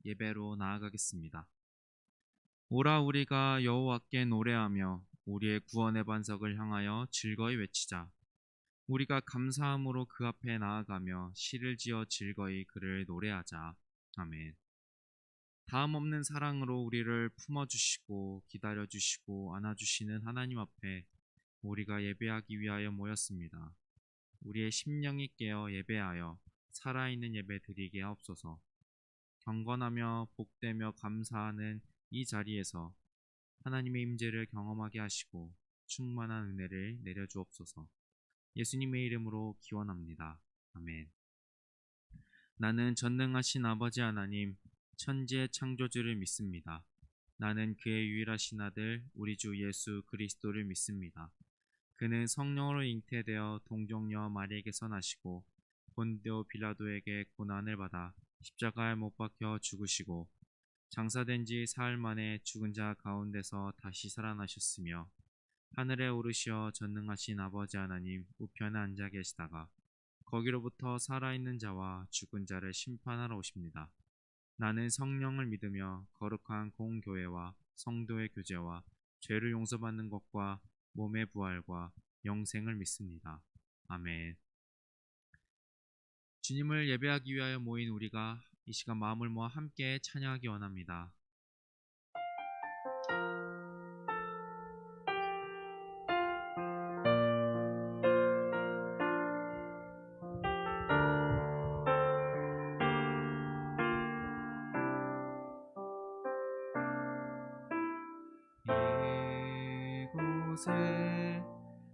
예배로 나아가겠습니다. 오라 우리가 여호와께 노래하며 우리의 구원의 반석을 향하여 즐거이 외치자. 우리가 감사함으로 그 앞에 나아가며 시를 지어 즐거이 그를 노래하자. 아멘. 다음 없는 사랑으로 우리를 품어주시고 기다려주시고 안아주시는 하나님 앞에 우리가 예배하기 위하여 모였습니다. 우리의 심령이 깨어 예배하여 살아있는 예배 드리게 하옵소서. 경건하며 복되며 감사하는 이 자리에서 하나님의 임재를 경험하게 하시고 충만한 은혜를 내려주옵소서. 예수님의 이름으로 기원합니다. 아멘. 나는 전능하신 아버지 하나님, 천지의 창조주를 믿습니다. 나는 그의 유일하신 아들 우리 주 예수 그리스도를 믿습니다. 그는 성령으로 잉태되어 동정녀 마리에게서 나시고 본디오 빌라도에게 고난을 받아 십자가에 못 박혀 죽으시고 장사된 지 사흘 만에 죽은 자 가운데서 다시 살아나셨으며 하늘에 오르시어 전능하신 아버지 하나님 우편에 앉아 계시다가 거기로부터 살아있는 자와 죽은 자를 심판하러 오십니다. 나는 성령을 믿으며 거룩한 공교회와 성도의 교제와 죄를 용서받는 것과 몸의 부활과 영생을 믿습니다. 아멘. 주님을 예배하기 위하여 모인 우리가 이 시간 마음을 모아 함께 찬양하기 원합니다. 이곳에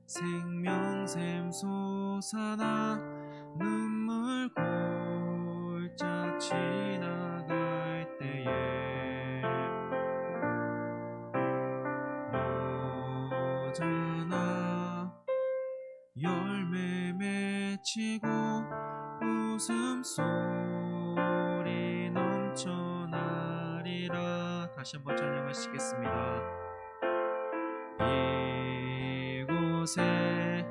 생명샘 솟아나 눈물 골짝 지나갈 때에 너잖아 열매 맺히고 웃음소리 넘쳐나리라. 다시 한번 찬양하시겠습니다. 이곳에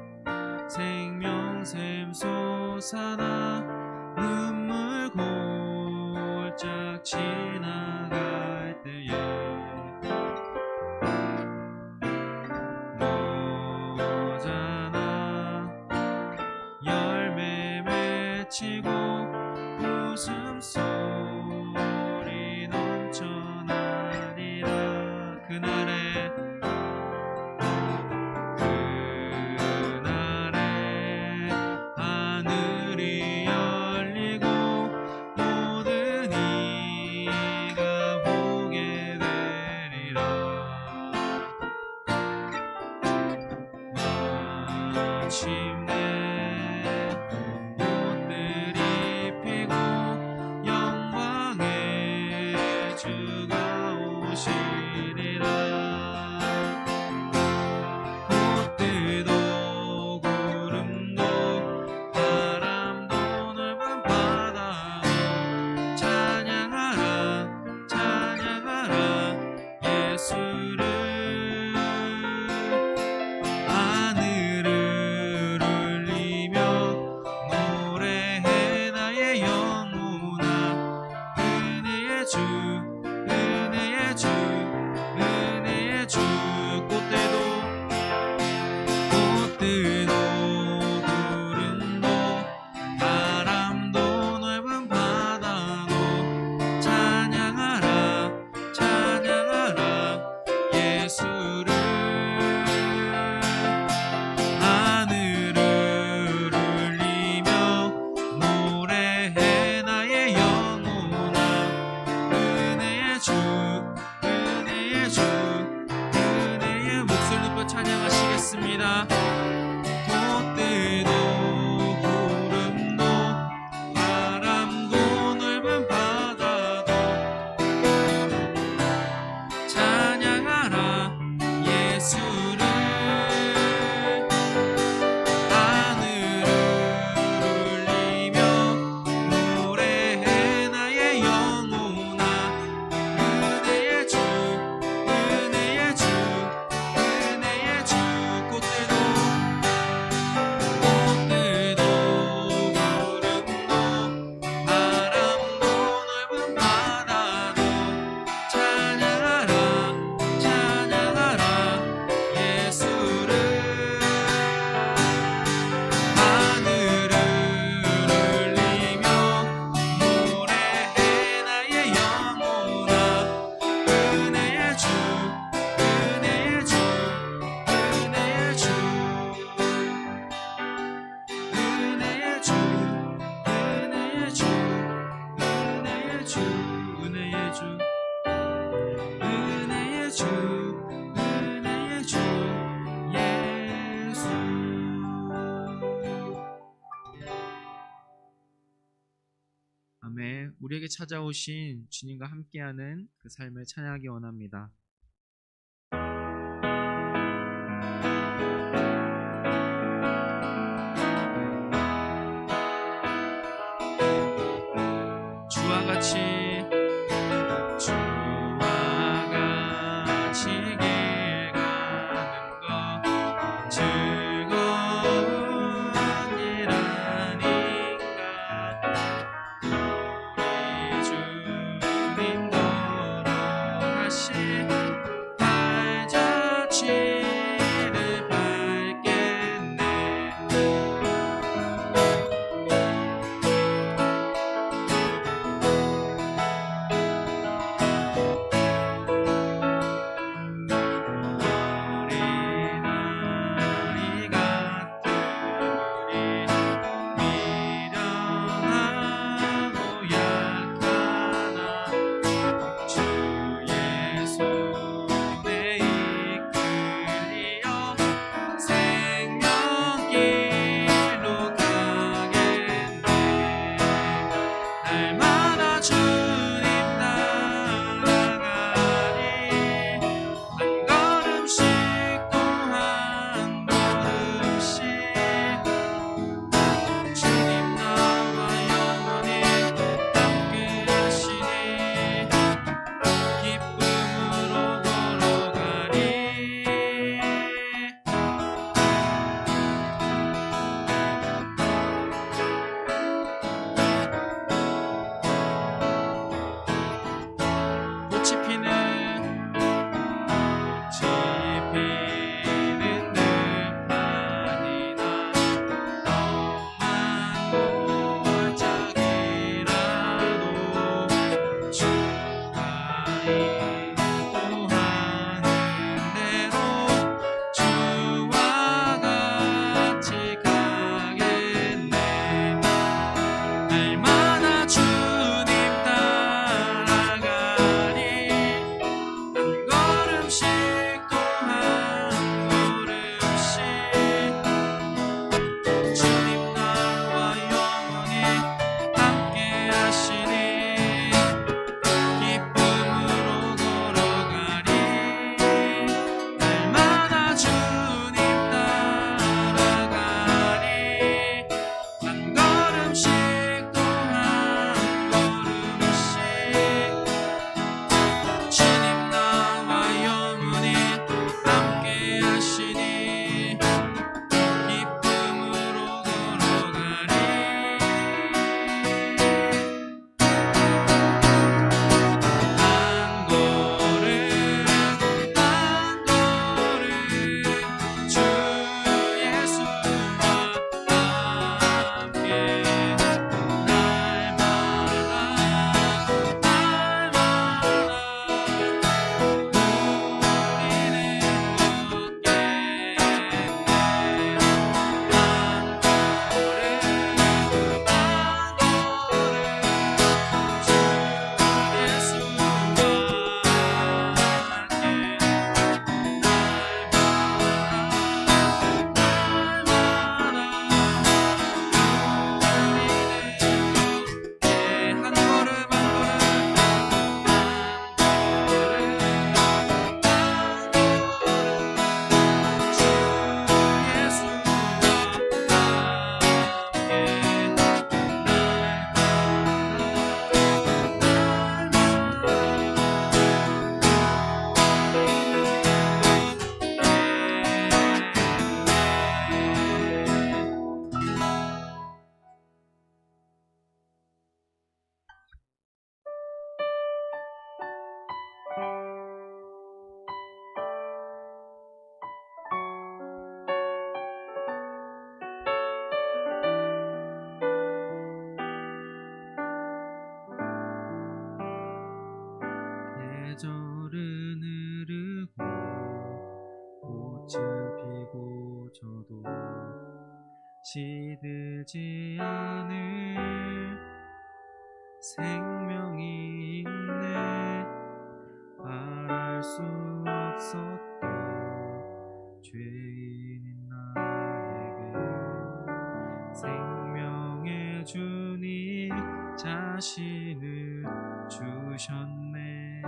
생명샘 솟아나 눈물 골짝 지나갈 때에 너잖아 열매 맺히고 웃음소리 넘쳐나리라. 그날에 하늘이 열리고 모든 이가 보게 되리라. 마침내 꽃들이 피고 영광의 주가 오시리라. 꽃들도 구름도 바람도 넓은 바다도 찬양하라 찬양하라 예수를. 하늘을 울리며 노래해 나의 영혼아. 은혜의 주 은혜의 주 은혜의 주. 꽃들도 구름도 바람도 넓은 바다도 찬양하라 찬양하라 예수를. 하늘을 울리며 노래해 나의 영혼아. 은혜의 주, 은혜의 주, 은혜의 주 예수. 아멘. 우리에게 찾아오신 주님과 함께하는 그 삶을 찬양하기 원합니다. 주와 같이 길 가는 것 즐거운 일 아닌가. 우리 주님 걸어가신 발자취를 밟겠네. 계절은 흐르고 꽃은 피고 저도 시들지 않을 생명이 있네. 없었던 죄인인 나에게 생명의 주님 자신을 주셨네.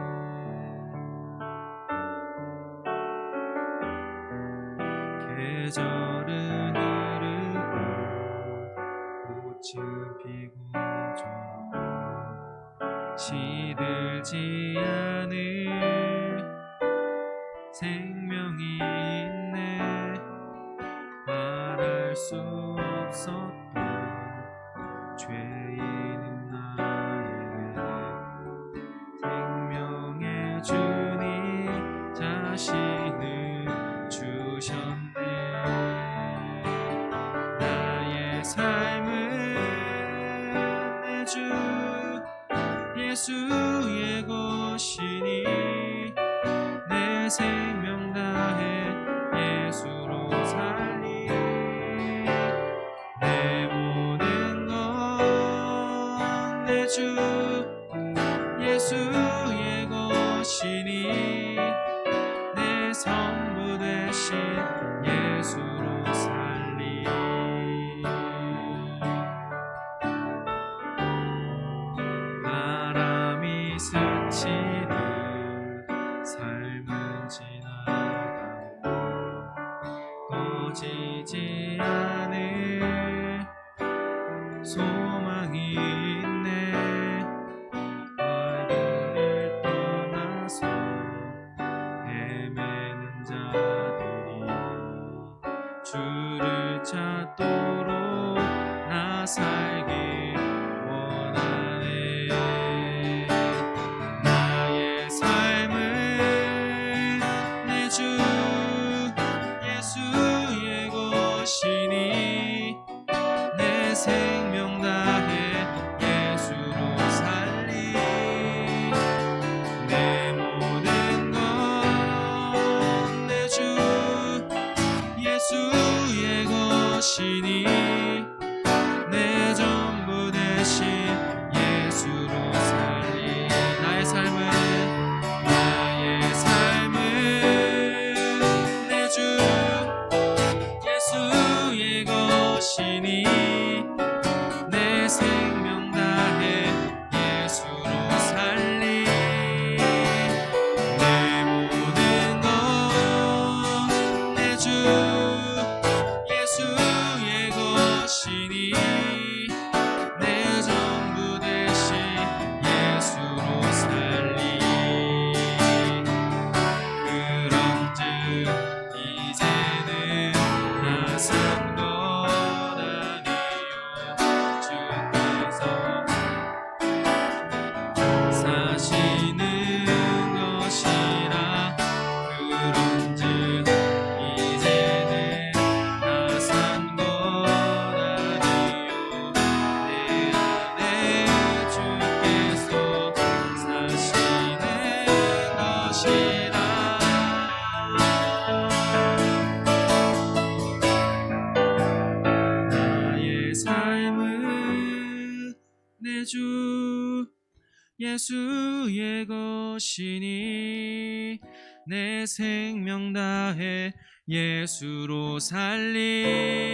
계절은 흐르고 꽃은 피고 시들지 않을 생명이 있네. 말할 수 없었던 죄인인 나에게 생명의 주님 자신을 주셨네. 나의 삶은 내 주 예수의 것이니 내 생명 다해 예수로 살리. 내 모든 건 내 주 예수의 것이니 내 전부 되신 예수로 살리. 바람이 스치듯 삶은 지나가고 꺼지지 않을 소망이 있네. 발길을 떠나서 헤매는 자들이 주를 찾도록 나 살기 원하네. 나의 삶은 내 주 예수의 것이니 내 생명 다해 예수로 살리. 내 모든 건 내 주 예수의 것이니 내 전부 되신 예수로 살리. 나의 삶은 내 주 예수의 것이니 내 생명 다해 예수로 살리. 내 모든 건 내 주 예수의 것이니 내 전부 되신 예수로 살리. 그런즉 이제는 나 산 것 아니요 주께서 사시는 것이라. 그런즉 이제는 나 산 것 아니요 내 안에 주께서 사시는 것이라. 나의 삶은 내 주 예수의 것이니 내 생명 다해 예수로 살리.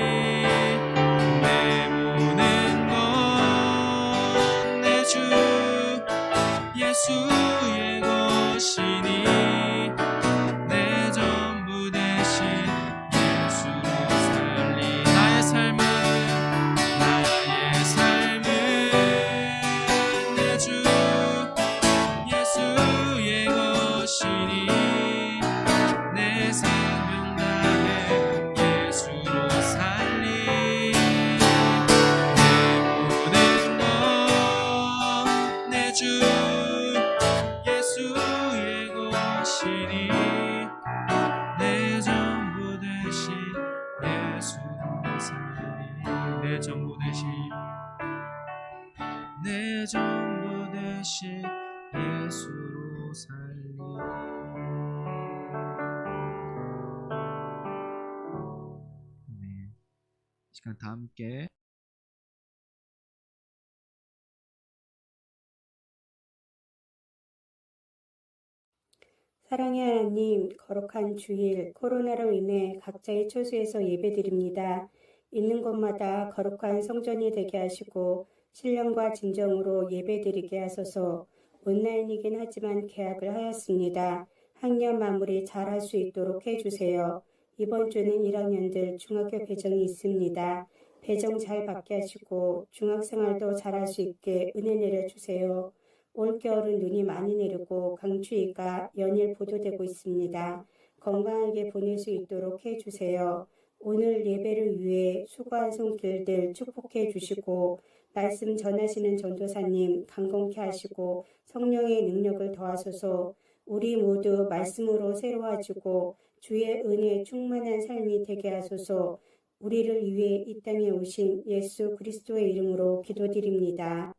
내 모든 건 내 주 예수의 것이니 내 전부 되신 예수로 살리. 나의 삶은 내 주 예수의 것이니 내 생명 다해 예수로 살리. 내 모든 건 내 주 예수의 것이니 내 전부 되신 예수로 살리. 내 전부 되신 예수로 살리. 네, 시간 다 함께 사랑의 하나님, 거룩한 주일, 코로나로 인해 각자의 처소에서 예배드립니다. 있는 곳마다 거룩한 성전이 되게 하시고 신령과 진정으로 예배드리게 하소서. 온라인이긴 하지만 계약을 하였습니다. 학년 마무리 잘할 수 있도록 해주세요. 이번 주는 1학년들 중학교 배정이 있습니다. 배정 잘 받게 하시고 중학생활도 잘할 수 있게 은혜 내려주세요. 올겨울은 눈이 많이 내리고 강추위가 연일 보도되고 있습니다. 건강하게 보낼 수 있도록 해주세요. 오늘 예배를 위해 수고한 손길들 축복해 주시고 말씀 전하시는 전도사님 강건케 하시고 성령의 능력을 더하소서. 우리 모두 말씀으로 새로워지고 주의 은혜에 충만한 삶이 되게 하소서. 우리를 위해 이 땅에 오신 예수 그리스도의 이름으로 기도드립니다.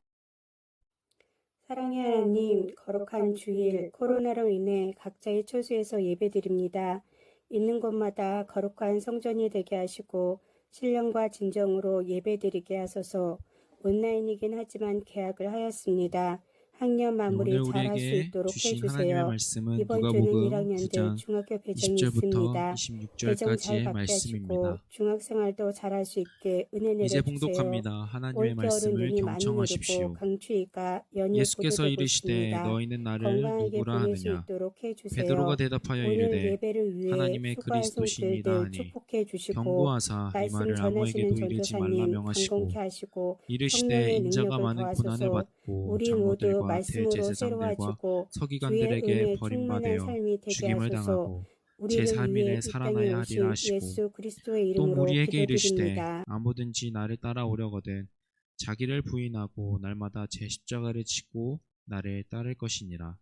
사랑의 하나님, 거룩한 주일, 코로나로 인해 각자의 처소에서 예배드립니다. 있는 곳마다 거룩한 성전이 되게 하시고 신령과 진정으로 예배드리게 하소서. 온라인이긴 하지만 계약을 하였습니다. 학년 마무리 오늘 잘할 수 우리에게 있도록 주신 하나님의 해주세요. 말씀은 이번 주는 누가복음 1학년들 9장 중학교 배정이 20절부터 있습니다. 배정 잘 26절까지의 받게 하시고 말씀입니다. 중학생활도 잘할 수 있게 은혜 이제 내려주세요. 봉독합니다. 하나님의 올겨울은 말씀을 눈이 많이 내리고 경청하십시오. 강추위가 연일 예수께서 보도되고 이르시되 있습니다. 너희는 나를 건강하게 누구라 보낼 수 하느냐? 있도록 베드로가 해주세요. 대답하여 오늘 이르되 예배를 위해 하나님의 수고한 그리스도시니이다 손길들 하니 축복해 주시고 경고하사 이 말씀 말을 전하시는 아무에게도 이르지 말라 전도사님 명하시고 강건케 하시고 이르시되 성령의 인자가 능력을 많은 고난을 더하소서. 받고 우리 모두 장로들과 말씀으로 대제사장들과 새로워지고 주의 서기관들에게 은혜에 충만한 버림받아 삶이 되게 죽임을 하소서. 당하고 우리를 위해 제3일에 이 땅에 살아나야 하리라 오신 하시고 예수 그리스도의 또 이름으로 무리에게 이르시되 기도드립니다. 아무든지 나를 따라오려거든 자기를 부인하고 날마다 제 십자가를 지고 나를 따를 것이니라.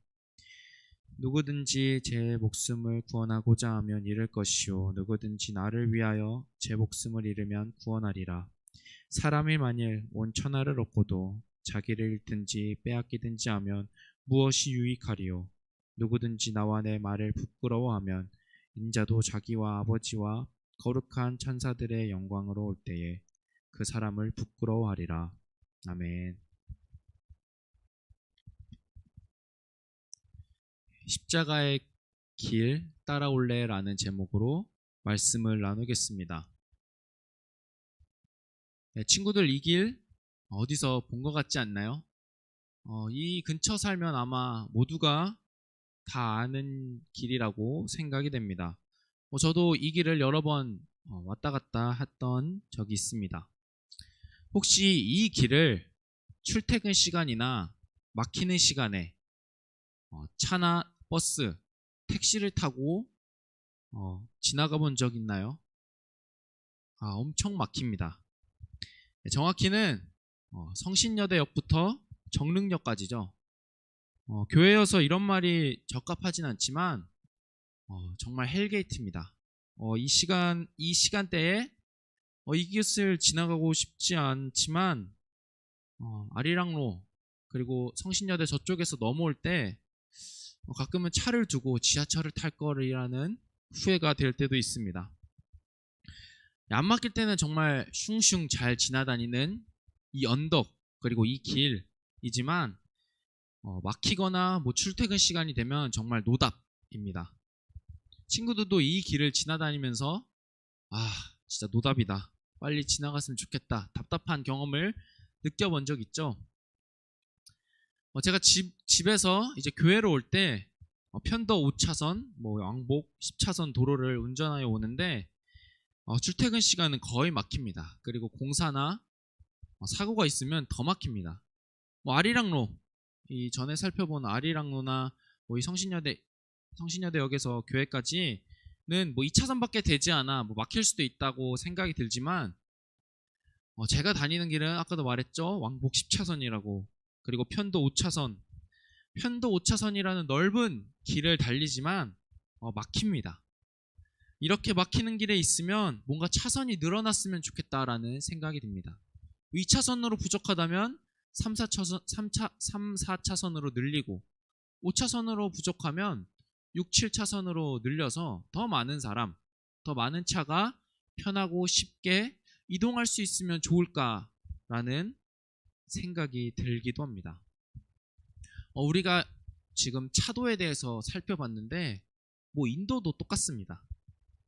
누구든지 제 목숨을 구원하고자 하면 잃을 것이요 누구든지 나를 위하여 제 목숨을 잃으면 구원하리라. 사람이 만일 온 천하를 얻고도 자기를 잃든지 빼앗기든지 하면 무엇이 유익하리요? 누구든지 나와 내 말을 부끄러워하면 인자도 자기와 아버지와 거룩한 천사들의 영광으로 올 때에 그 사람을 부끄러워하리라. 아멘. 십자가의 길 따라올래라는 제목으로 말씀을 나누겠습니다. 네, 친구들 이 길 어디서 본 것 같지 않나요? 이 근처 살면 아마 모두가 다 아는 길이라고 생각이 됩니다. 저도 이 길을 여러 번 왔다 갔다 했던 적이 있습니다. 혹시 이 길을 출퇴근 시간이나 막히는 시간에 차나 버스, 택시를 타고 지나가 본 적 있나요? 엄청 막힙니다. 정확히는 성신여대역부터 정릉역까지죠. 교회여서 이런 말이 적합하진 않지만 정말 헬게이트입니다. 이 시간대에 이 길을 지나가고 싶지 않지만 아리랑로 그리고 성신여대 저쪽에서 넘어올 때 가끔은 차를 두고 지하철을 탈 거라는 후회가 될 때도 있습니다. 안 막힐 때는 정말 슝슝 잘 지나다니는 이 언덕 그리고 이 길이지만 막히거나 뭐 출퇴근 시간이 되면 정말 노답입니다. 친구들도 이 길을 지나다니면서 진짜 노답이다. 빨리 지나갔으면 좋겠다. 답답한 경험을 느껴본 적 있죠? 제가 집에서 이제 교회로 올 때 편도 5차선, 왕복 10차선 도로를 운전하여 오는데 출퇴근 시간은 거의 막힙니다. 그리고 공사나 사고가 있으면 더 막힙니다. 아리랑로, 이 전에 살펴본 아리랑로나 이 성신여대역에서 교회까지는 2차선밖에 되지 않아 막힐 수도 있다고 생각이 들지만 제가 다니는 길은 아까도 말했죠. 왕복 10차선이라고. 그리고 편도 5차선이라는 넓은 길을 달리지만 막힙니다. 이렇게 막히는 길에 있으면 뭔가 차선이 늘어났으면 좋겠다라는 생각이 듭니다. 2차선으로 부족하다면 3, 4차선으로 늘리고 5차선으로 부족하면 6, 7차선으로 늘려서 더 많은 사람, 더 많은 차가 편하고 쉽게 이동할 수 있으면 좋을까라는 생각이 들기도 합니다. 우리가 지금 차도에 대해서 살펴봤는데 인도도 똑같습니다.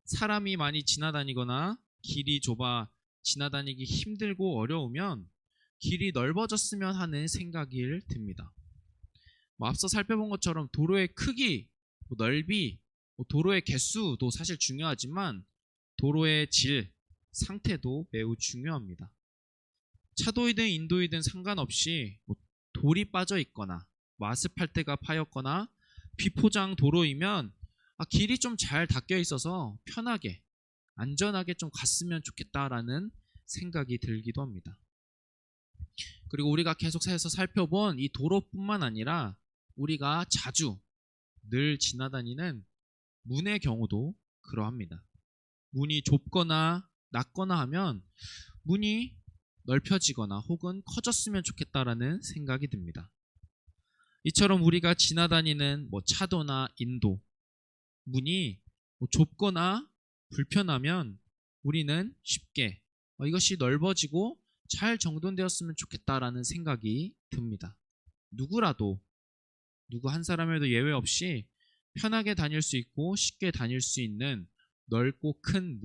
사람이 많이 지나다니거나 길이 좁아 지나다니기 힘들고 어려우면 길이 넓어졌으면 하는 생각이 듭니다. 앞서 살펴본 것처럼 도로의 크기, 넓이, 도로의 개수도 사실 중요하지만 도로의 질, 상태도 매우 중요합니다. 차도이든 인도이든 상관없이 돌이 빠져 있거나 아스팔트가 파였거나 비포장 도로이면 길이 좀 잘 닦여 있어서 편하게 안전하게 좀 갔으면 좋겠다라는 생각이 들기도 합니다. 그리고 우리가 계속해서 살펴본 이 도로뿐만 아니라 우리가 자주 늘 지나다니는 문의 경우도 그러합니다. 문이 좁거나 낮거나 하면 문이 넓혀지거나 혹은 커졌으면 좋겠다라는 생각이 듭니다. 이처럼 우리가 지나다니는 차도나 인도, 문이 좁거나 불편하면 우리는 쉽게 이것이 넓어지고 잘 정돈되었으면 좋겠다라는 생각이 듭니다. 누구라도 누구 한 사람에도 예외 없이 편하게 다닐 수 있고 쉽게 다닐 수 있는 넓고 큰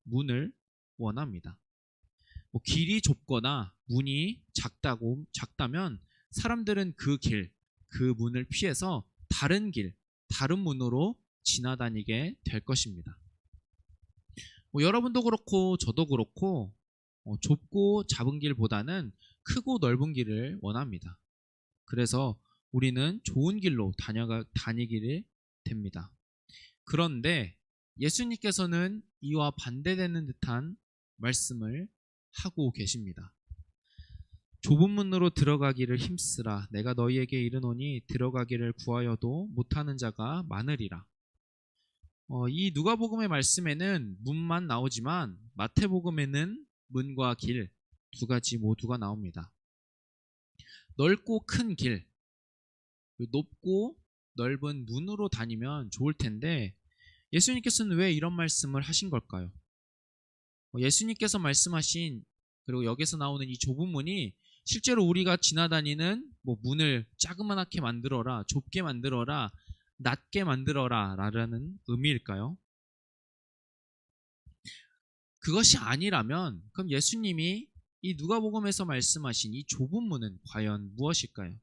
문을 원합니다. 길이 좁거나 문이 작다면 사람들은 그 문을 피해서 다른 문으로 지나다니게 될 것입니다. 여러분도 그렇고 저도 그렇고 좁고 작은 길보다는 크고 넓은 길을 원합니다. 그래서 우리는 좋은 길로 다니기를 됩니다. 그런데 예수님께서는 이와 반대되는 듯한 말씀을 하고 계십니다. 좁은 문으로 들어가기를 힘쓰라. 내가 너희에게 이르노니 들어가기를 구하여도 못하는 자가 많으리라. 이 누가복음의 말씀에는 문만 나오지만 마태복음에는 문과 길 두 가지 모두가 나옵니다. 넓고 큰 길, 높고 넓은 문으로 다니면 좋을 텐데 예수님께서는 왜 이런 말씀을 하신 걸까요? 예수님께서 말씀하신 그리고 여기서 나오는 이 좁은 문이 실제로 우리가 지나다니는 문을 자그맣게 만들어라, 좁게 만들어라, 낮게 만들어라 라는 의미일까요? 그것이 아니라면 그럼 예수님이 이 누가복음에서 말씀하신 이 좁은 문은 과연 무엇일까요?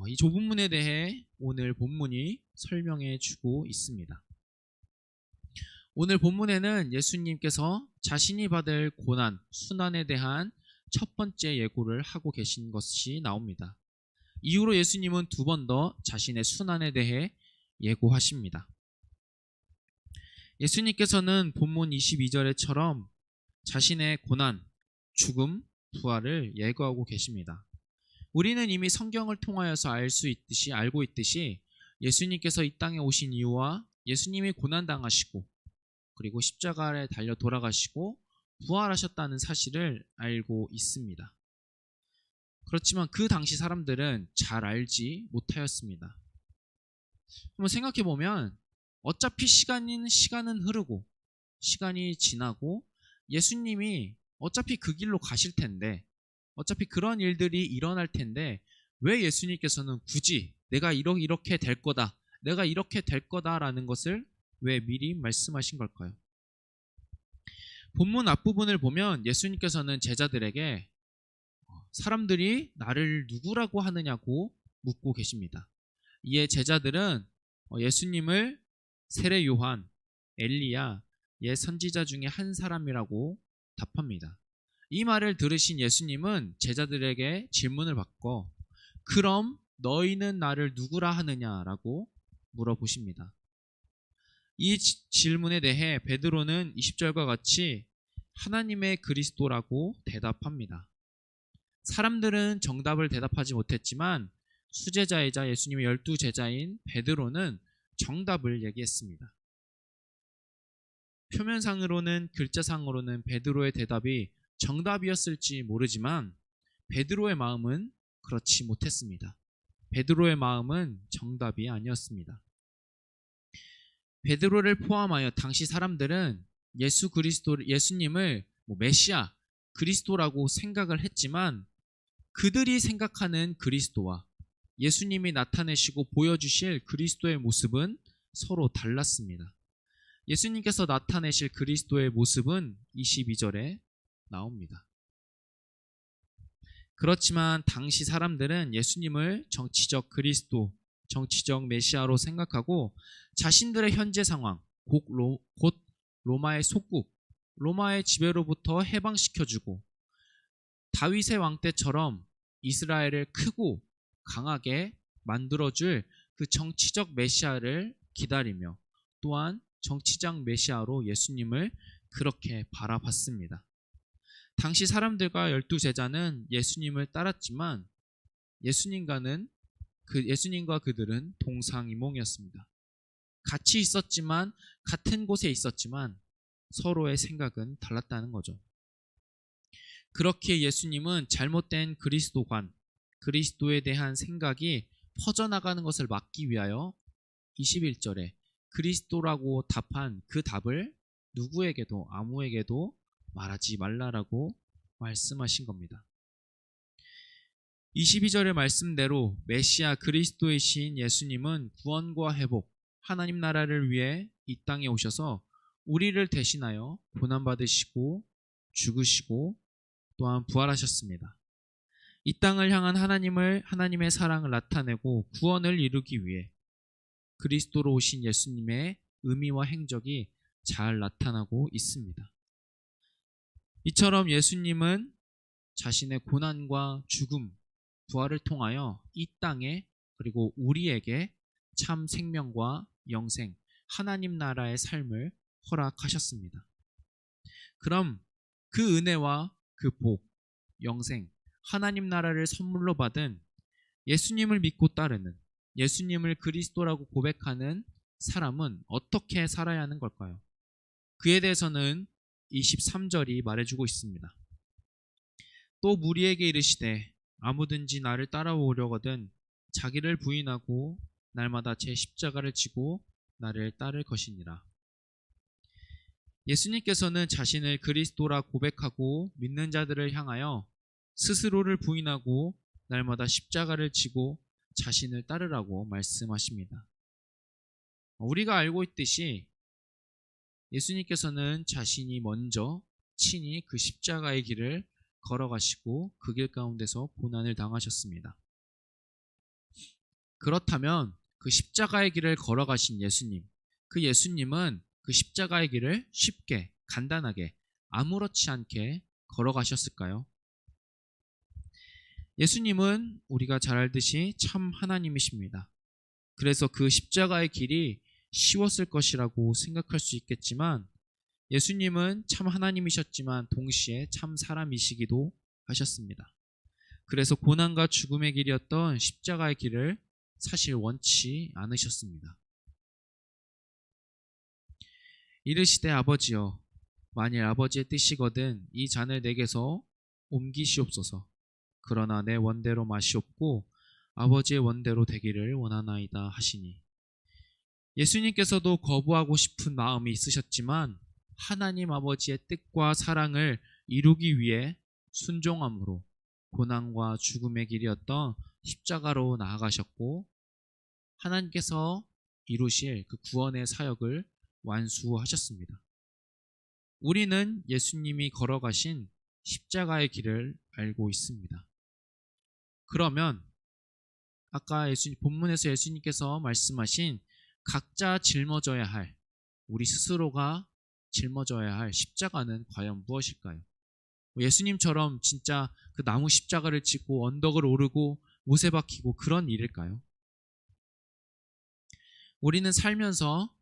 이 좁은 문에 대해 오늘 본문이 설명해 주고 있습니다. 오늘 본문에는 예수님께서 자신이 받을 고난, 순환에 대한 첫 번째 예고를 하고 계신 것이 나옵니다. 이후로 예수님은 두 번 더 자신의 순환에 대해 예고하십니다. 예수님께서는 본문 22절에처럼 자신의 고난, 죽음, 부활을 예고하고 계십니다. 우리는 이미 성경을 통하여서 알고 있듯이 예수님께서 이 땅에 오신 이유와 예수님이 고난당하시고 그리고 십자가에 달려 돌아가시고 부활하셨다는 사실을 알고 있습니다. 그렇지만 그 당시 사람들은 잘 알지 못하였습니다. 한번 생각해보면 어차피 시간은 흐르고 시간이 지나고 예수님이 어차피 그 길로 가실 텐데 어차피 그런 일들이 일어날 텐데 왜 예수님께서는 굳이 내가 이렇게 될 거다, 내가 이렇게 될 거다라는 것을 왜 미리 말씀하신 걸까요? 본문 앞부분을 보면 예수님께서는 제자들에게 사람들이 나를 누구라고 하느냐고 묻고 계십니다. 이에 제자들은 예수님을 세례 요한, 엘리야, 옛 선지자 중에 한 사람이라고 답합니다. 이 말을 들으신 예수님은 제자들에게 질문을 받고 그럼 너희는 나를 누구라 하느냐라고 물어보십니다. 이 질문에 대해 베드로는 20절과 같이 하나님의 그리스도라고 대답합니다. 사람들은 정답을 대답하지 못했지만 수제자이자 예수님의 12제자인 베드로는 정답을 얘기했습니다. 표면상으로는 글자상으로는 베드로의 대답이 정답이었을지 모르지만 베드로의 마음은 그렇지 못했습니다. 베드로의 마음은 정답이 아니었습니다. 베드로를 포함하여 당시 사람들은 예수님을 메시아, 그리스도라고 생각을 했지만 그들이 생각하는 그리스도와 예수님이 나타내시고 보여주실 그리스도의 모습은 서로 달랐습니다. 예수님께서 나타내실 그리스도의 모습은 22절에 나옵니다. 그렇지만 당시 사람들은 예수님을 정치적 그리스도, 정치적 메시아로 생각하고 자신들의 현재 상황, 곧 로마의 속국, 로마의 지배로부터 해방시켜주고 다윗의 왕 때처럼 이스라엘을 크고 강하게 만들어줄 그 정치적 메시아를 기다리며 또한 정치적 메시아로 예수님을 그렇게 바라봤습니다. 당시 사람들과 12제자는 예수님을 따랐지만 예수님과 그들은 동상이몽이었습니다. 같이 있었지만 같은 곳에 있었지만 서로의 생각은 달랐다는 거죠. 그렇게 예수님은 잘못된 그리스도관, 그리스도에 대한 생각이 퍼져나가는 것을 막기 위하여 21절에 그리스도라고 답한 그 답을 누구에게도 아무에게도 말하지 말라라고 말씀하신 겁니다. 22절의 말씀대로 메시아 그리스도이신 예수님은 구원과 회복, 하나님 나라를 위해 이 땅에 오셔서 우리를 대신하여 고난받으시고 죽으시고 또한 부활하셨습니다. 이 땅을 향한 하나님의 사랑을 나타내고 구원을 이루기 위해 그리스도로 오신 예수님의 의미와 행적이 잘 나타나고 있습니다. 이처럼 예수님은 자신의 고난과 죽음, 부활을 통하여 이 땅에 그리고 우리에게 참 생명과 영생, 하나님 나라의 삶을 허락하셨습니다. 그럼 그 은혜와 그 복, 영생, 하나님 나라를 선물로 받은 예수님을 믿고 따르는 예수님을 그리스도라고 고백하는 사람은 어떻게 살아야 하는 걸까요? 그에 대해서는 23절이 말해주고 있습니다. 또 무리에게 이르시되 아무든지 나를 따라오려거든 자기를 부인하고 날마다 제 십자가를 지고 나를 따를 것이니라. 예수님께서는 자신을 그리스도라 고백하고 믿는 자들을 향하여 스스로를 부인하고 날마다 십자가를 지고 자신을 따르라고 말씀하십니다. 우리가 알고 있듯이 예수님께서는 자신이 먼저 친히 그 십자가의 길을 걸어가시고 그 길 가운데서 고난을 당하셨습니다. 그렇다면 그 십자가의 길을 걸어가신 예수님, 그 예수님은 그 십자가의 길을 쉽게, 간단하게, 아무렇지 않게 걸어가셨을까요? 예수님은 우리가 잘 알듯이 참 하나님이십니다. 그래서 그 십자가의 길이 쉬웠을 것이라고 생각할 수 있겠지만 예수님은 참 하나님이셨지만 동시에 참 사람이시기도 하셨습니다. 그래서 고난과 죽음의 길이었던 십자가의 길을 사실 원치 않으셨습니다. 이르시되 아버지여, 만일 아버지의 뜻이거든 이 잔을 내게서 옮기시옵소서. 그러나 내 원대로 마시옵고 아버지의 원대로 되기를 원하나이다 하시니, 예수님께서도 거부하고 싶은 마음이 있으셨지만 하나님 아버지의 뜻과 사랑을 이루기 위해 순종함으로 고난과 죽음의 길이었던 십자가로 나아가셨고 하나님께서 이루실 그 구원의 사역을 완수하셨습니다. 우리는 예수님이 걸어가신 십자가의 길을 알고 있습니다. 그러면 아까 본문에서 예수님께서 말씀하신 각자 짊어져야 할, 우리 스스로가 짊어져야 할 십자가는 과연 무엇일까요? 예수님처럼 진짜 그 나무 십자가를 지고 언덕을 오르고 못에 박히고 그런 일일까요? 우리는 살면서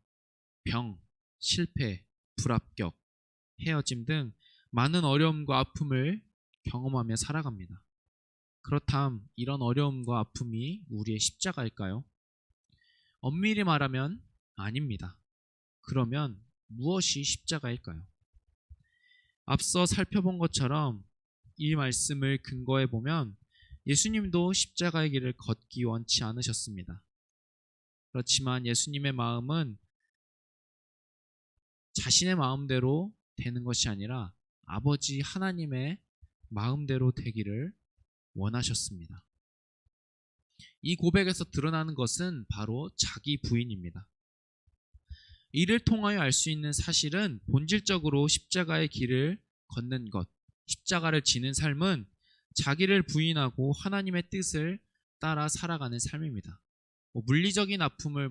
병, 실패, 불합격, 헤어짐 등 많은 어려움과 아픔을 경험하며 살아갑니다. 그렇다면 이런 어려움과 아픔이 우리의 십자가일까요? 엄밀히 말하면 아닙니다. 그러면 무엇이 십자가일까요? 앞서 살펴본 것처럼 이 말씀을 근거해 보면 예수님도 십자가의 길을 걷기 원치 않으셨습니다. 그렇지만 예수님의 마음은 자신의 마음대로 되는 것이 아니라 아버지 하나님의 마음대로 되기를 원하셨습니다. 이 고백에서 드러나는 것은 바로 자기 부인입니다. 이를 통하여 알 수 있는 사실은 본질적으로 십자가의 길을 걷는 것, 십자가를 지는 삶은 자기를 부인하고 하나님의 뜻을 따라 살아가는 삶입니다. 물리적인 아픔을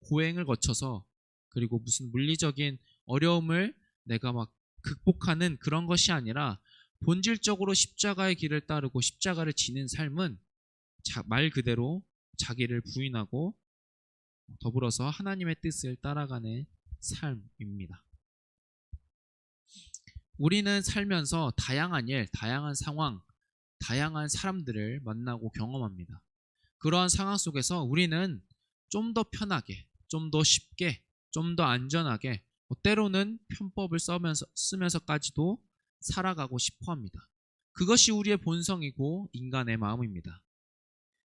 고행을 거쳐서 그리고 무슨 물리적인 어려움을 내가 막 극복하는 그런 것이 아니라 본질적으로 십자가의 길을 따르고 십자가를 지는 삶은 말 그대로 자기를 부인하고 더불어서 하나님의 뜻을 따라가는 삶입니다. 우리는 살면서 다양한 일, 다양한 상황, 다양한 사람들을 만나고 경험합니다. 그러한 상황 속에서 우리는 좀 더 편하게, 좀 더 쉽게, 좀 더 안전하게, 때로는 편법을 쓰면서까지도 살아가고 싶어 합니다. 그것이 우리의 본성이고 인간의 마음입니다.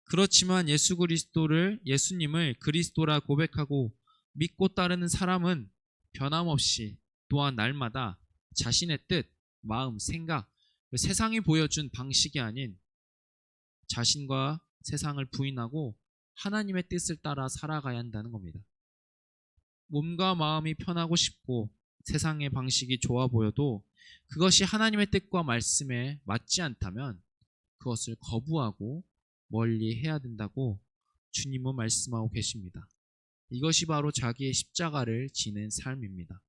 그렇지만 예수님을 그리스도라 고백하고 믿고 따르는 사람은 변함없이 또한 날마다 자신의 뜻, 마음, 생각, 세상이 보여준 방식이 아닌 자신과 세상을 부인하고 하나님의 뜻을 따라 살아가야 한다는 겁니다. 몸과 마음이 편하고 싶고 세상의 방식이 좋아 보여도 그것이 하나님의 뜻과 말씀에 맞지 않다면 그것을 거부하고 멀리 해야 된다고 주님은 말씀하고 계십니다. 이것이 바로 자기의 십자가를 지는 삶입니다.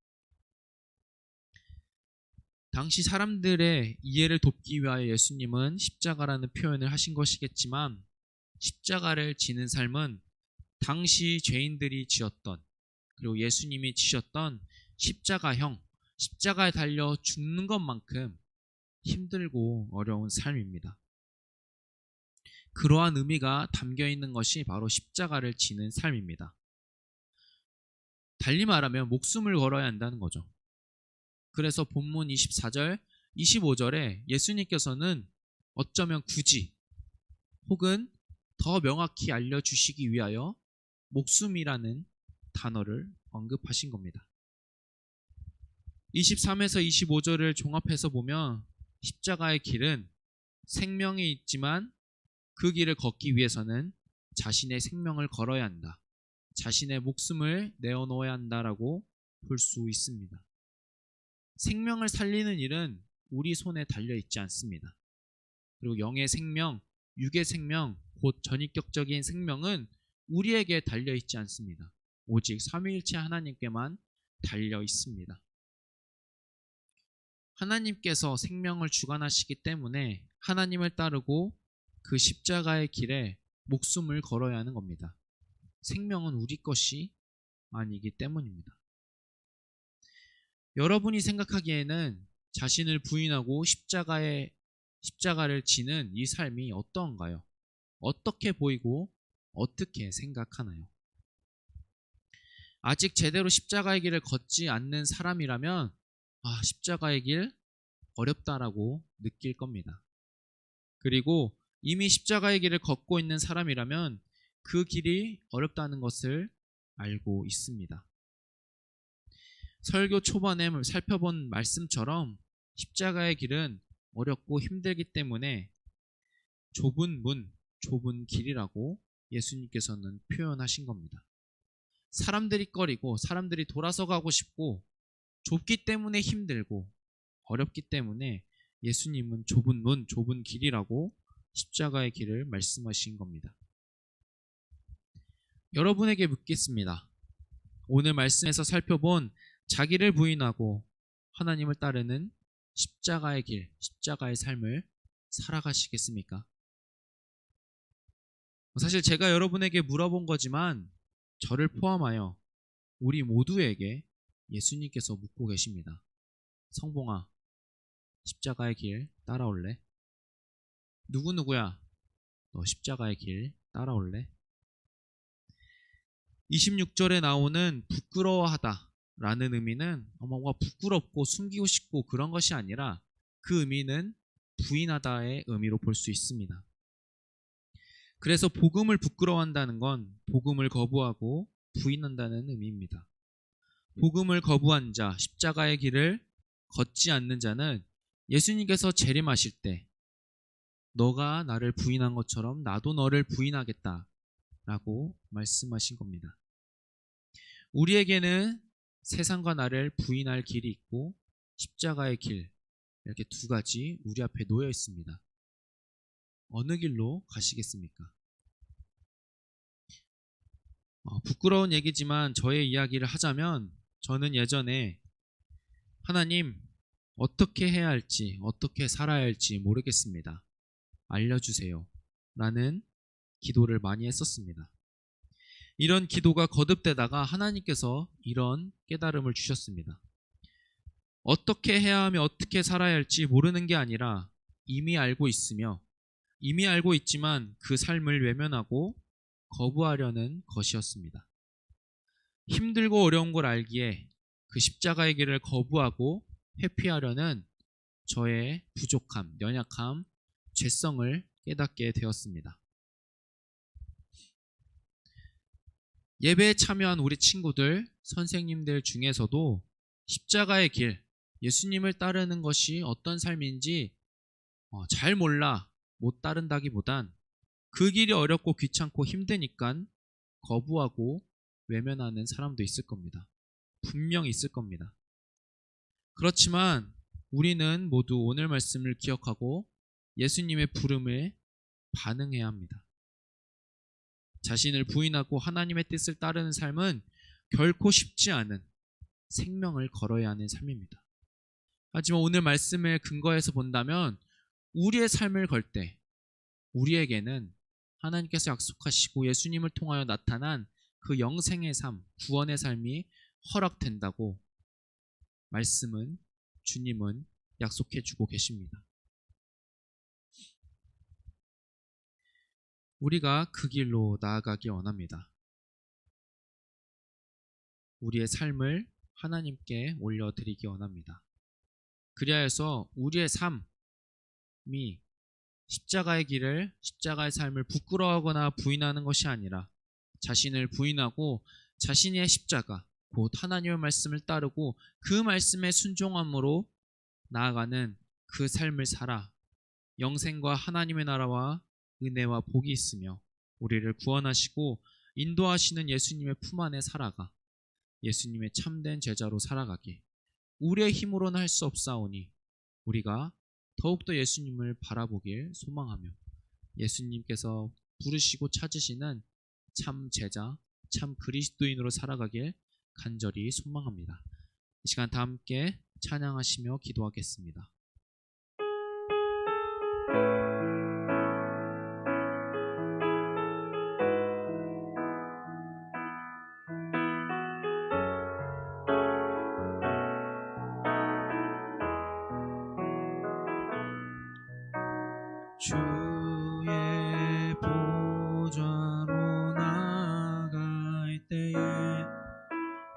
당시 사람들의 이해를 돕기 위하여 예수님은 십자가라는 표현을 하신 것이겠지만 십자가를 지는 삶은 당시 죄인들이 지었던 그리고 예수님이 지셨던 십자가형, 십자가에 달려 죽는 것만큼 힘들고 어려운 삶입니다. 그러한 의미가 담겨 있는 것이 바로 십자가를 지는 삶입니다. 달리 말하면 목숨을 걸어야 한다는 거죠. 그래서 본문 24절, 25절에 예수님께서는 어쩌면 굳이 혹은 더 명확히 알려주시기 위하여 목숨이라는 단어를 언급하신 겁니다. 23에서 25절을 종합해서 보면 십자가의 길은 생명이 있지만 그 길을 걷기 위해서는 자신의 생명을 걸어야 한다. 자신의 목숨을 내어놓아야 한다라고 볼 수 있습니다. 생명을 살리는 일은 우리 손에 달려있지 않습니다. 그리고 영의 생명, 육의 생명, 곧 전인격적인 생명은 우리에게 달려있지 않습니다. 오직 삼위일체 하나님께만 달려있습니다. 하나님께서 생명을 주관하시기 때문에 하나님을 따르고 그 십자가의 길에 목숨을 걸어야 하는 겁니다. 생명은 우리 것이 아니기 때문입니다. 여러분이 생각하기에는 자신을 부인하고 십자가를 지는 이 삶이 어떠한가요? 어떻게 보이고 어떻게 생각하나요? 아직 제대로 십자가의 길을 걷지 않는 사람이라면 십자가의 길 어렵다라고 느낄 겁니다. 그리고 이미 십자가의 길을 걷고 있는 사람이라면 그 길이 어렵다는 것을 알고 있습니다. 설교 초반에 살펴본 말씀처럼 십자가의 길은 어렵고 힘들기 때문에 좁은 문, 좁은 길이라고 예수님께서는 표현하신 겁니다. 사람들이 꺼리고 사람들이 돌아서 가고 싶고 좁기 때문에 힘들고 어렵기 때문에 예수님은 좁은 문, 좁은 길이라고 십자가의 길을 말씀하신 겁니다. 여러분에게 묻겠습니다. 오늘 말씀에서 살펴본 자기를 부인하고 하나님을 따르는 십자가의 길, 십자가의 삶을 살아가시겠습니까? 사실 제가 여러분에게 물어본 거지만 저를 포함하여 우리 모두에게 예수님께서 묻고 계십니다. 성봉아, 십자가의 길 따라올래? 누구누구야, 너 십자가의 길 따라올래? 26절에 나오는 부끄러워하다 라는 의미는 뭔가 부끄럽고 숨기고 싶고 그런 것이 아니라 그 의미는 부인하다의 의미로 볼 수 있습니다. 그래서 복음을 부끄러워한다는 건 복음을 거부하고 부인한다는 의미입니다. 복음을 거부한 자, 십자가의 길을 걷지 않는 자는 예수님께서 재림하실 때 너가 나를 부인한 것처럼 나도 너를 부인하겠다 라고 말씀하신 겁니다. 우리에게는 세상과 나를 부인할 길이 있고 십자가의 길, 이렇게 두 가지 우리 앞에 놓여 있습니다. 어느 길로 가시겠습니까? 부끄러운 얘기지만 저의 이야기를 하자면 저는 예전에 하나님, 어떻게 해야 할지, 어떻게 살아야 할지 모르겠습니다. 알려주세요 라는 기도를 많이 했었습니다. 이런 기도가 거듭되다가 하나님께서 이런 깨달음을 주셨습니다. 어떻게 해야 하며 어떻게 살아야 할지 모르는 게 아니라 이미 알고 있으며 이미 알고 있지만 그 삶을 외면하고 거부하려는 것이었습니다. 힘들고 어려운 걸 알기에 그 십자가의 길을 거부하고 회피하려는 저의 부족함, 연약함, 죄성을 깨닫게 되었습니다. 예배에 참여한 우리 친구들, 선생님들 중에서도 십자가의 길, 예수님을 따르는 것이 어떤 삶인지 잘 몰라 못 따른다기보단 그 길이 어렵고 귀찮고 힘드니까 거부하고 외면하는 사람도 있을 겁니다. 분명 있을 겁니다. 그렇지만 우리는 모두 오늘 말씀을 기억하고 예수님의 부름에 반응해야 합니다. 자신을 부인하고 하나님의 뜻을 따르는 삶은 결코 쉽지 않은 생명을 걸어야 하는 삶입니다. 하지만 오늘 말씀을 근거해서 본다면 우리의 삶을 걸 때 우리에게는 하나님께서 약속하시고 예수님을 통하여 나타난 그 영생의 삶, 구원의 삶이 허락된다고 말씀은, 주님은 약속해 주고 계십니다. 우리가 그 길로 나아가기 원합니다. 우리의 삶을 하나님께 올려드리기 원합니다. 그리하여서 우리의 삶이 십자가의 길을, 십자가의 삶을 부끄러워하거나 부인하는 것이 아니라 자신을 부인하고 자신의 십자가, 곧 하나님의 말씀을 따르고 그 말씀에 순종함으로 나아가는 그 삶을 살아 영생과 하나님의 나라와 은혜와 복이 있으며 우리를 구원하시고 인도하시는 예수님의 품 안에 살아가 예수님의 참된 제자로 살아가기 우리의 힘으로는 할 수 없사오니 우리가 더욱더 예수님을 바라보길 소망하며 예수님께서 부르시고 찾으시는 참 제자, 참 그리스도인으로 살아가길 간절히 소망합니다. 이 시간 다 함께 찬양하시며 기도하겠습니다. 주의 보좌로 나갈 때에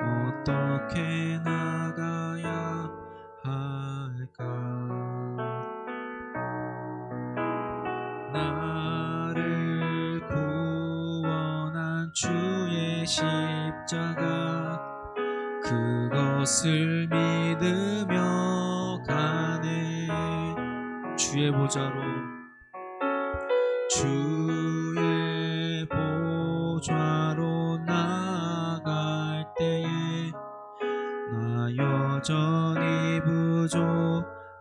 어떻게 나가야 할까? 나를 구원한 주의 십자가 그것을 믿으며 가네. 주의 보좌로 주의 보좌로 나갈 때에 나 여전히 부족하나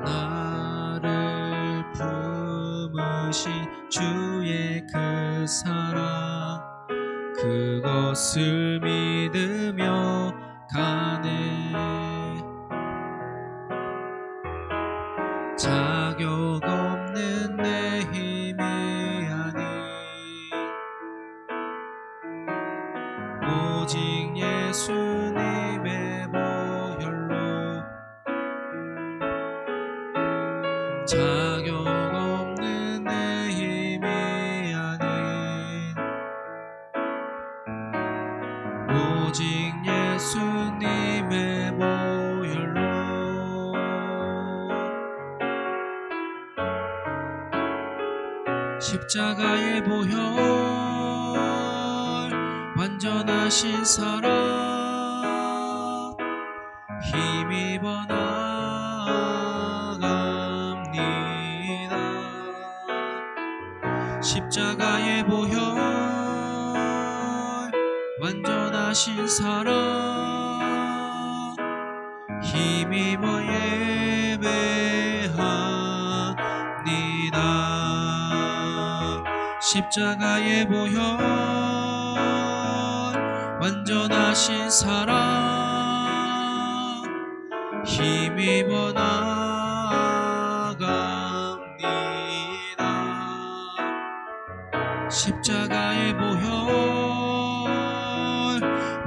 나를 품으신 주의 그 사랑 그것을 믿으며 가네. 자격 없는 내 힘이 아닌 오직 예수님의 보혈로 자격 없는 내 힘이 아닌 오직 예수님의 보혈로 십자가의 보혈 완전하신 사랑 힘입어 나갑니다. 십자가의 보혈 완전하신 사랑 힘입어 예배합니다. 십자가의 보혈 완전하신 사랑 힘입어 나갑니다. 십자가의 보혈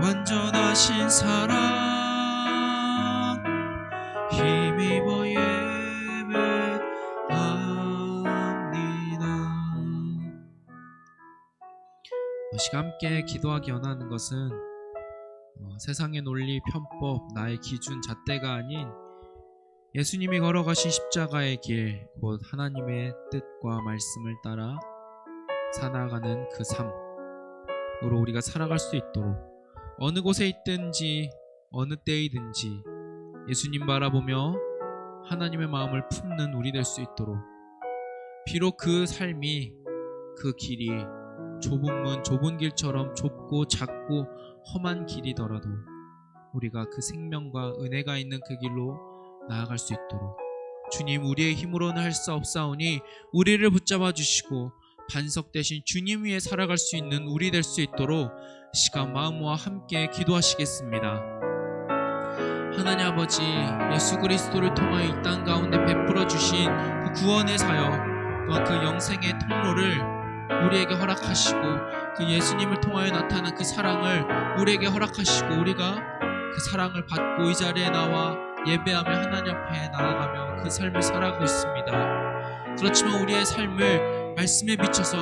완전하신 사랑 힘입어 예배합니다. 시간 함께 기도하기 원하는 것은 세상의 논리, 편법, 나의 기준, 잣대가 아닌 예수님이 걸어가신 십자가의 길, 곧 하나님의 뜻과 말씀을 따라 살아가는 그 삶으로 우리가 살아갈 수 있도록 어느 곳에 있든지 어느 때이든지 예수님 바라보며 하나님의 마음을 품는 우리 될 수 있도록, 비록 그 삶이, 그 길이 좁은 문, 좁은 길처럼 좁고 작고 험한 길이더라도 우리가 그 생명과 은혜가 있는 그 길로 나아갈 수 있도록 주님, 우리의 힘으로는 할 수 없사오니 우리를 붙잡아 주시고 반석 대신 주님 위에 살아갈 수 있는 우리 될 수 있도록 시간 마음과 함께 기도하시겠습니다. 하나님 아버지, 예수 그리스도를 통하여 이 땅 가운데 베풀어 주신 그 구원의 사역, 또한 그 영생의 통로를 우리에게 허락하시고 그 예수님을 통하여 나타난 그 사랑을 우리에게 허락하시고 우리가 그 사랑을 받고 이 자리에 나와 예배하며 하나님 앞에 나아가며 그 삶을 살아가고 있습니다. 그렇지만 우리의 삶을 말씀에 비춰서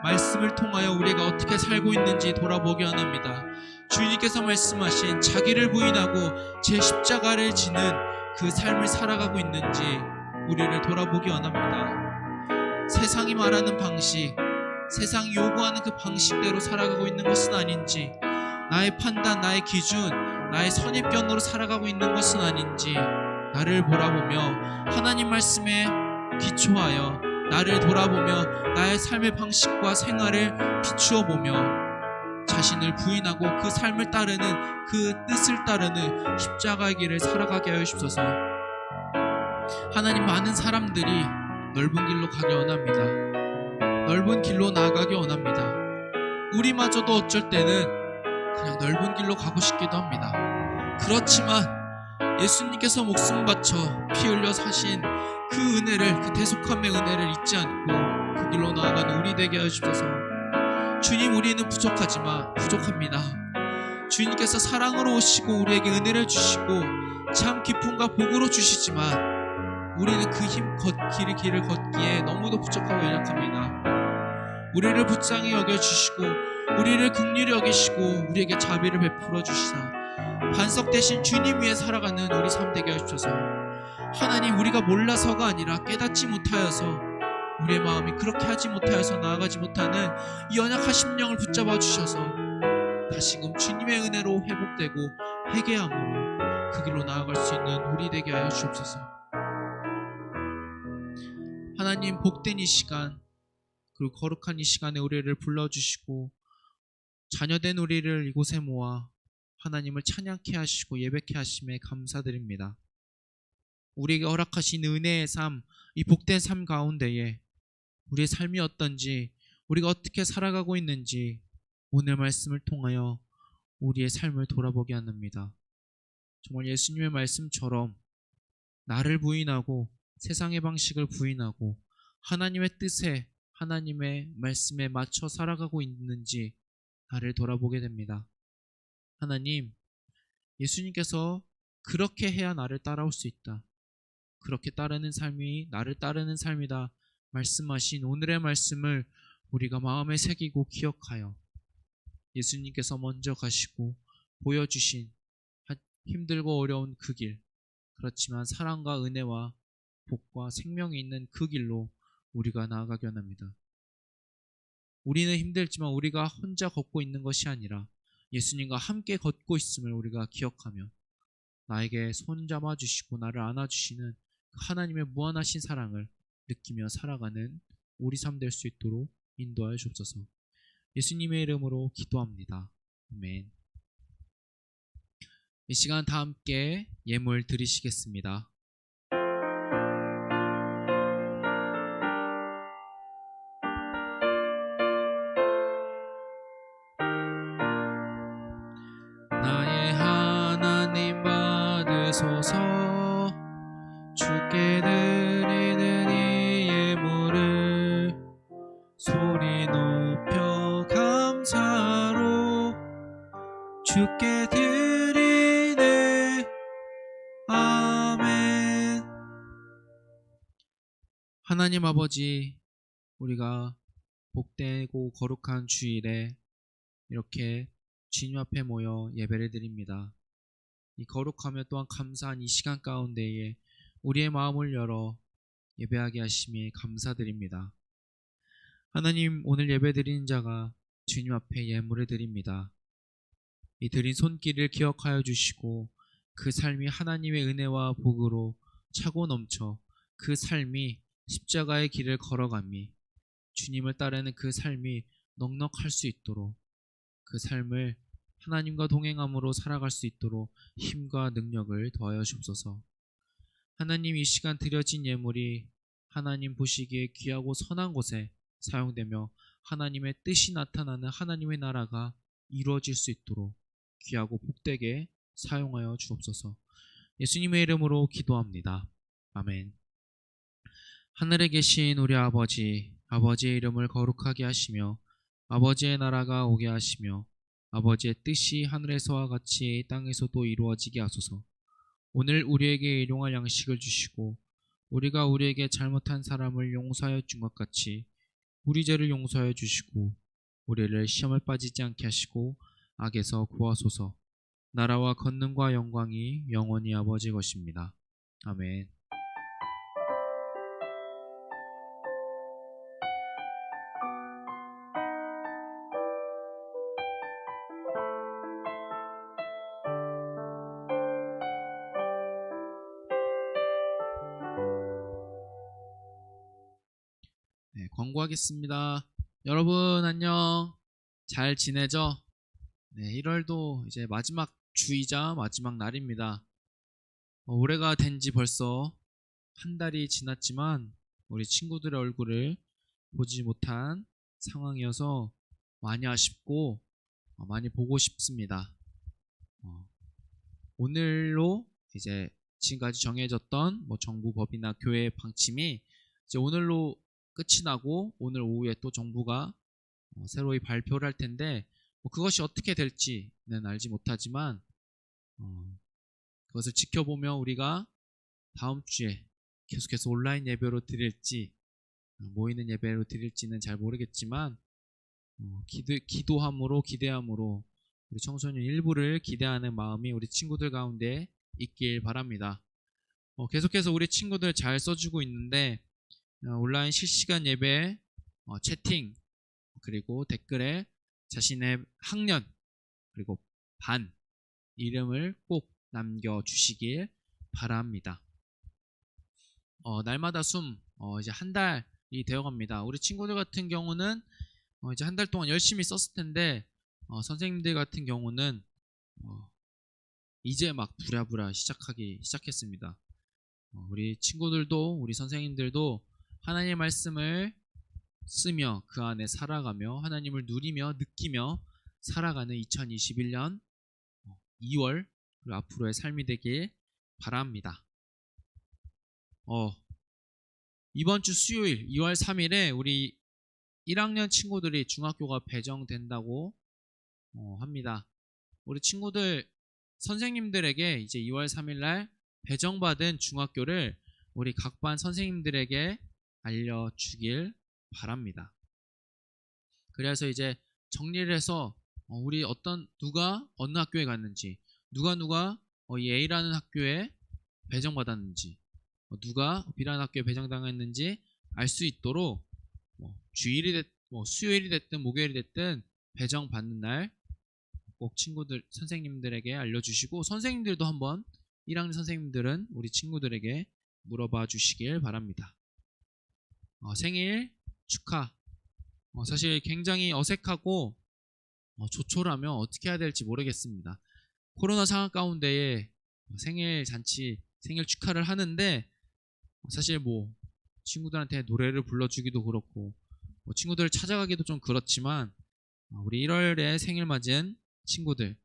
말씀을 통하여 우리가 어떻게 살고 있는지 돌아보기 원합니다. 주님께서 말씀하신 자기를 부인하고 제 십자가를 지는 그 삶을 살아가고 있는지 우리를 돌아보기 원합니다. 세상이 말하는 방식, 세상이 요구하는 그 방식대로 살아가고 있는 것은 아닌지, 나의 판단, 나의 기준, 나의 선입견으로 살아가고 있는 것은 아닌지 나를 돌아보며 하나님 말씀에 기초하여 나를 돌아보며 나의 삶의 방식과 생활을 비추어 보며 자신을 부인하고 그 삶을 따르는, 그 뜻을 따르는 십자가의 길을 살아가게 하여 주옵소서. 하나님, 많은 사람들이 넓은 길로 가기 원합니다. 넓은 길로 나아가기 원합니다. 우리마저도 어쩔 때는 그냥 넓은 길로 가고 싶기도 합니다. 그렇지만 예수님께서 목숨 바쳐 피 흘려 사신 그 은혜를, 그 대속함의 은혜를 잊지 않고 그 길로 나아가는 우리 되게 하여 주셔서, 주님, 우리는 부족합니다. 주님께서 사랑으로 오시고 우리에게 은혜를 주시고 참 기쁨과 복으로 주시지만 우리는 그 길을 걷기에 너무도 부족하고 연약합니다. 우리를 불쌍히 여겨주시고 우리를 긍휼히 여기시고 우리에게 자비를 베풀어 주시사 반석 대신 주님 위에 살아가는 우리 삶 되게 하옵소서. 하나님, 우리가 몰라서가 아니라 깨닫지 못하여서, 우리의 마음이 그렇게 하지 못하여서 나아가지 못하는 이 연약한 심령을 붙잡아 주셔서 다시금 주님의 은혜로 회복되고 회개함으로 그 길로 나아갈 수 있는 우리 되게 하여 주옵소서. 하나님, 복된 이 시간, 그리고 거룩한 이 시간에 우리를 불러주시고 자녀된 우리를 이곳에 모아 하나님을 찬양케 하시고 예배케 하심에 감사드립니다. 우리에게 허락하신 은혜의 삶, 이 복된 삶 가운데에 우리의 삶이 어떤지, 우리가 어떻게 살아가고 있는지 오늘 말씀을 통하여 우리의 삶을 돌아보게 합니다. 정말 예수님의 말씀처럼 나를 부인하고 세상의 방식을 부인하고 하나님의 뜻에, 하나님의 말씀에 맞춰 살아가고 있는지 나를 돌아보게 됩니다. 하나님, 예수님께서 그렇게 해야 나를 따라올 수 있다, 그렇게 따르는 삶이 나를 따르는 삶이다 말씀하신 오늘의 말씀을 우리가 마음에 새기고 기억하여 예수님께서 먼저 가시고 보여주신 힘들고 어려운 그 길, 그렇지만 사랑과 은혜와 복과 생명이 있는 그 길로 우리가 나아가기 원합니다. 우리는 힘들지만 우리가 혼자 걷고 있는 것이 아니라 예수님과 함께 걷고 있음을 우리가 기억하며 나에게 손 잡아주시고 나를 안아주시는 하나님의 무한하신 사랑을 느끼며 살아가는 우리 삶 될 수 있도록 인도하여 주옵소서. 예수님의 이름으로 기도합니다. 아멘. 이 시간 다 함께 예물 드리시겠습니다. 나의 하나님 받으소서. 주께 드리는 이 예물을 소리 높여 감사로 주께 드리네. 아멘. 하나님 아버지, 우리가 복되고 거룩한 주일에 이렇게 주님 앞에 모여 예배를 드립니다. 이 거룩하며 또한 감사한 이 시간 가운데에 우리의 마음을 열어 예배하게 하심에 감사드립니다. 하나님, 오늘 예배 드리는 자가 주님 앞에 예물을 드립니다. 이 드린 손길을 기억하여 주시고 그 삶이 하나님의 은혜와 복으로 차고 넘쳐 그 삶이 십자가의 길을 걸어가미 주님을 따르는 그 삶이 넉넉할 수 있도록 그 삶을 하나님과 동행함으로 살아갈 수 있도록 힘과 능력을 더하여 주옵소서. 하나님, 이 시간 드려진 예물이 하나님 보시기에 귀하고 선한 곳에 사용되며 하나님의 뜻이 나타나는 하나님의 나라가 이루어질 수 있도록 귀하고 복되게 사용하여 주옵소서. 예수님의 이름으로 기도합니다. 아멘. 하늘에 계신 우리 아버지, 아버지의 이름을 거룩하게 하시며 아버지의 나라가 오게 하시며 아버지의 뜻이 하늘에서와 같이 땅에서도 이루어지게 하소서. 오늘 우리에게 일용할 양식을 주시고 우리가 우리에게 잘못한 사람을 용서하여 준 것 같이 우리 죄를 용서하여 주시고 우리를 시험에 빠지지 않게 하시고 악에서 구하소서. 나라와 권능과 영광이 영원히 아버지 것입니다. 아멘. 네, 광고하겠습니다. 여러분 안녕. 잘 지내죠? 네, 1월도 이제 마지막 주이자 마지막 날입니다. 올해가 된 지 벌써 한 달이 지났지만 우리 친구들의 얼굴을 보지 못한 상황이어서 많이 아쉽고 많이 보고 싶습니다. 오늘로 이제 지금까지 정해졌던 정부 법이나 교회 방침이 이제 오늘로 끝이 나고 오늘 오후에 또 정부가 새로이 발표를 할 텐데 그것이 어떻게 될지는 알지 못하지만 그것을 지켜보며 우리가 다음 주에 계속해서 온라인 예배로 드릴지 모이는 예배로 드릴지는 잘 모르겠지만 기도함으로 기대함으로 우리 청소년 일부를 기대하는 마음이 우리 친구들 가운데 있길 바랍니다. 계속해서 우리 친구들 잘 써주고 있는데 온라인 실시간 예배 채팅 그리고 댓글에 자신의 학년 그리고 반 이름을 꼭 남겨주시길 바랍니다. 날마다 이제 한 달이 되어갑니다. 우리 친구들 같은 경우는 이제 한 달 동안 열심히 썼을 텐데 선생님들 같은 경우는 이제 막 부랴부랴 시작했습니다. 우리 친구들도 우리 선생님들도 하나님의 말씀을 쓰며 그 안에 살아가며 하나님을 누리며 느끼며 살아가는 2021년 2월 그리고 앞으로의 삶이 되길 바랍니다. 이번 주 수요일 2월 3일에 우리 1학년 친구들이 중학교가 배정된다고 합니다. 우리 친구들 선생님들에게 이제 2월 3일 날 배정받은 중학교를 우리 각 반 선생님들에게 알려주길 바랍니다. 그래서 이제 정리를 해서 우리 누가 어느 학교에 갔는지 누가 이 A라는 학교에 배정받았는지 누가 B라는 학교에 배정당했는지 알 수 있도록 주일이 수요일이 됐든 목요일이 됐든 배정받는 날 꼭 친구들 선생님들에게 알려주시고 선생님들도 한번 1학년 선생님들은 우리 친구들에게 물어봐 주시길 바랍니다. 생일 축하. 사실 굉장히 어색하고 조촐하며 어떻게 해야 될지 모르겠습니다. 코로나 상황 가운데에 생일 잔치, 생일 축하를 하는데 사실 친구들한테 노래를 불러주기도 그렇고 친구들을 찾아가기도 좀 그렇지만 우리 1월에 생일 맞은 친구들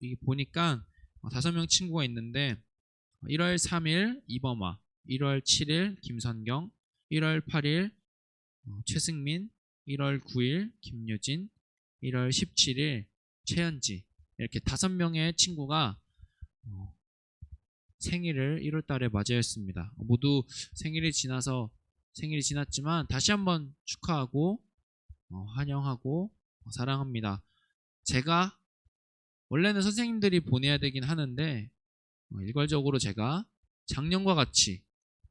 이게 보니까 5명 친구가 있는데 1월 3일 이범아, 1월 7일 김선경, 1월 8일 최승민, 1월 9일 김유진, 1월 17일 최현지 이렇게 5명의 친구가 생일을 1월 달에 맞이했습니다. 모두 생일이 지났지만 다시 한번 축하하고 환영하고 사랑합니다. 제가 원래는 선생님들이 보내야 되긴 하는데 일괄적으로 제가 작년과 같이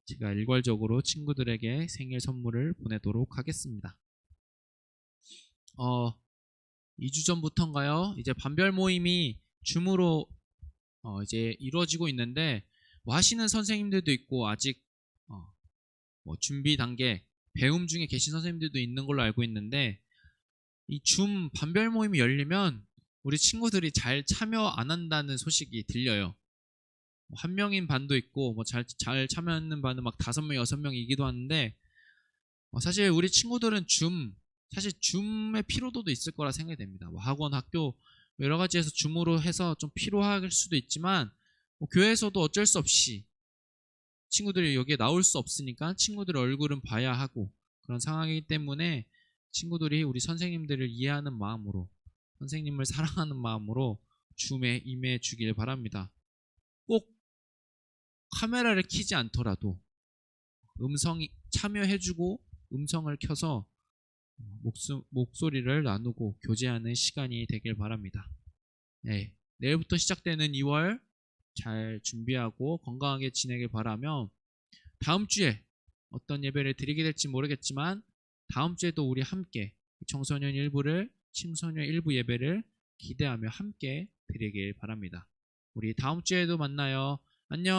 제가 일괄적으로 친구들에게 생일 선물을 보내도록 하겠습니다. 2주 전부터인가요? 이제 반별 모임이 줌으로 이제 이루어지고 있는데 하시는 선생님들도 있고 아직 준비 단계 배움 중에 계신 선생님들도 있는 걸로 알고 있는데 이 줌 반별 모임이 열리면 우리 친구들이 잘 참여 안 한다는 소식이 들려요. 한 명인 반도 있고 잘 참여하는 반은 막 5명, 6명이기도 하는데 사실 우리 친구들은 사실 줌의 피로도도 있을 거라 생각이 됩니다. 학원, 학교 여러 가지에서 줌으로 해서 좀 피로할 수도 있지만 교회에서도 어쩔 수 없이 친구들이 여기에 나올 수 없으니까 친구들의 얼굴은 봐야 하고 그런 상황이기 때문에 친구들이 우리 선생님들을 이해하는 마음으로 선생님을 사랑하는 마음으로 줌에 임해 주길 바랍니다. 꼭 카메라를 켜지 않더라도 음성이 참여해주고 음성을 켜서 목소리를 나누고 교제하는 시간이 되길 바랍니다. 네, 내일부터 시작되는 2월 잘 준비하고 건강하게 지내길 바라며 다음 주에 어떤 예배를 드리게 될지 모르겠지만 다음 주에도 우리 함께 청소년 일부를青소년 일부 예배를 기대하며 함께 드리길 바랍니다. 우리 다음 주에도 만나요. 안녕.